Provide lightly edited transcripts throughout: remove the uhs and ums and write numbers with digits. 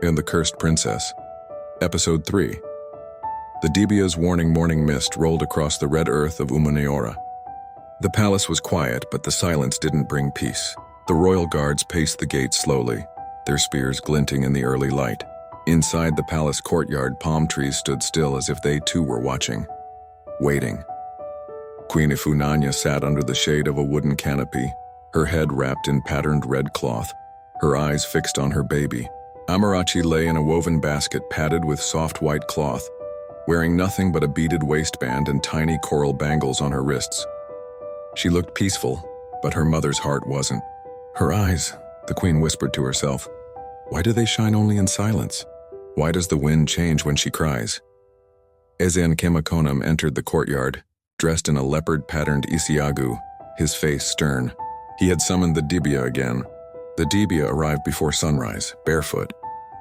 in The Cursed Princess. Episode 3. The Dibia's warning morning mist rolled across the red earth of Umuneora. The palace was quiet, but the silence didn't bring peace. The royal guards paced the gates slowly, their spears glinting in the early light. Inside the palace courtyard, palm trees stood still as if they too were watching, waiting. Queen Ifunanya sat under the shade of a wooden canopy, her head wrapped in patterned red cloth, her eyes fixed on her baby. Amarachi lay in a woven basket padded with soft white cloth, wearing nothing but a beaded waistband and tiny coral bangles on her wrists. She looked peaceful, but her mother's heart wasn't. Her eyes, the queen whispered to herself, why do they shine only in silence? Why does the wind change when she cries? Ezen Kemakonam entered the courtyard, dressed in a leopard-patterned isiagu, his face stern. He had summoned the Dibia again. The Dibia arrived before sunrise, barefoot,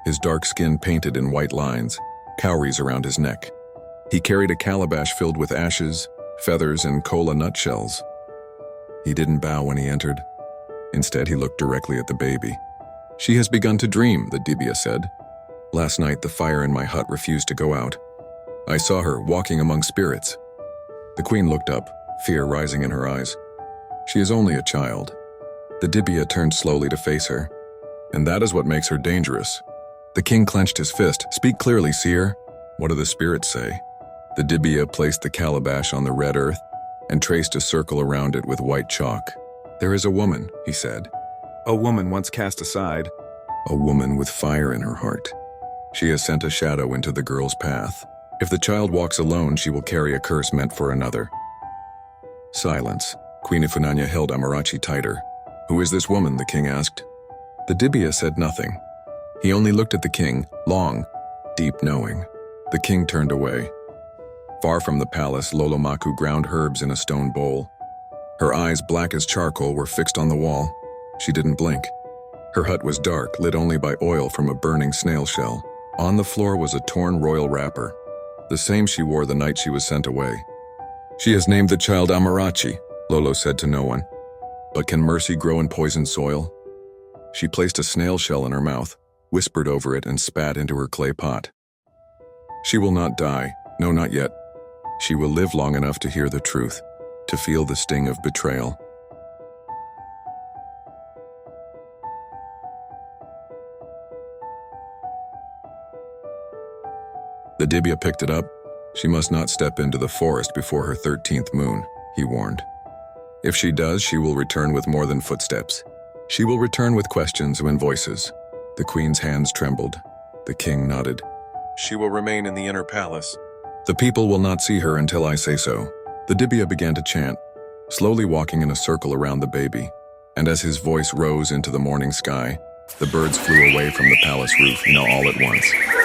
his dark skin painted in white lines, cowries around his neck. He carried a calabash filled with ashes, feathers, and kola nutshells. He didn't bow when he entered. Instead, he looked directly at the baby. She has begun to dream, the Dibia said. Last night, the fire in my hut refused to go out. I saw her walking among spirits. The queen looked up, fear rising in her eyes. She is only a child. The Dibia turned slowly to face her. And that is what makes her dangerous. The king clenched his fist. Speak clearly, seer. What do the spirits say? The Dibia placed the calabash on the red earth and traced a circle around it with white chalk. There is a woman, he said. A woman once cast aside. A woman with fire in her heart. She has sent a shadow into the girl's path. If the child walks alone, she will carry a curse meant for another. Silence. Queen Ifunanya held Amarachi tighter. Who is this woman? The king asked. The Dibia said nothing. He only looked at the king, long, deep knowing. The king turned away. Far from the palace, Lolomaku ground herbs in a stone bowl. Her eyes, black as charcoal, were fixed on the wall. She didn't blink. Her hut was dark, lit only by oil from a burning snail shell. On the floor was a torn royal wrapper, the same she wore the night she was sent away. She has named the child Amarachi, Lolo said to no one. But can mercy grow in poisoned soil? She placed a snail shell in her mouth, whispered over it, and spat into her clay pot. She will not die, no, not yet. She will live long enough to hear the truth, to feel the sting of betrayal. The Dibia picked it up. She must not step into the forest before her 13th moon, he warned. If she does, she will return with more than footsteps. She will return with questions and voices. The queen's hands trembled. The king nodded. She will remain in the inner palace. The people will not see her until I say so. The Dibia began to chant, slowly walking in a circle around the baby. And as his voice rose into the morning sky, the birds flew away from the palace roof, all at once.